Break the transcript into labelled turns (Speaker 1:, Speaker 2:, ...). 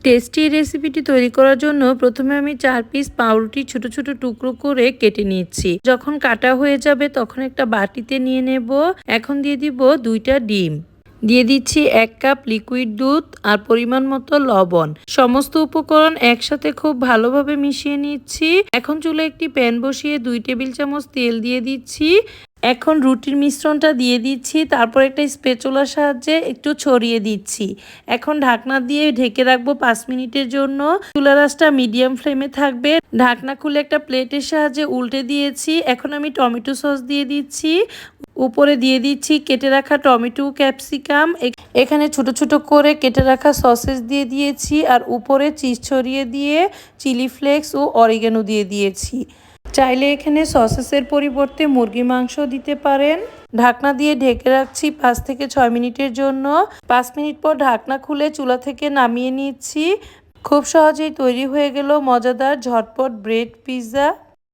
Speaker 1: Tasty রেসিপিটি তৈরি করার জন্য প্রথমে আমি 4 পিস পাউরুটি ছোট ছোট টুকরো করে কেটে নিচ্ছি। যখন কাটা হয়ে যাবে তখন একটা বাটিতে নিয়ে নেব। এখন দিয়ে দিব 2টা ডিম, দিয়ে দিচ্ছি 1 কাপ লিকুইড দুধ আর পরিমাণ মতো লবণ। সমস্ত উপকরণ একসাথে খুব ভালোভাবে মিশিয়ে নিচ্ছি। এখন চুলায় একটি প্যান বসিয়ে 2 টেবিল চামচ তেল দিয়ে দিচ্ছি। এখন রুটির মিশ্রণটা দিয়ে দিচ্ছি, তারপর একটা স্প্যাচুলার সাহায্যে একটু ছড়িয়ে দিচ্ছি। এখন ঢাকনা দিয়ে ঢেকে রাখবো 5 মিনিটের জন্য। চুলার আঁচটা মিডিয়াম ফ্লেমে থাকবে। ঢাকনা খুলে একটা প্লেটের সাহায্যে উল্টে দিয়েছি। এখন আমি টমেটো সস দিয়ে দিচ্ছি। উপরে দিয়ে দিচ্ছি কেটে রাখা টমেটো, ক্যাপসিকাম। এখানে ছোট ছোট করে কেটে রাখা সসেস দিয়ে দিয়েছি আর উপরে চিজ ছড়িয়ে দিয়ে চিলি ফ্লেক্স ও অরিগানো দিয়ে দিয়েছি। চাইলে এখানে সসেসের পরিবর্তে মুরগি মাংস দিতে পারেন। ঢাকনা দিয়ে ঢেকে রাখছি 5 থেকে 6 মিনিটের জন্য। 5 মিনিট পর ঢাকনা খুলে চুলা থেকে নামিয়ে নিচ্ছি। খুব সহজেই তৈরি হয়ে গেল মজাদার ঝটপট ব্রেড পিৎজা।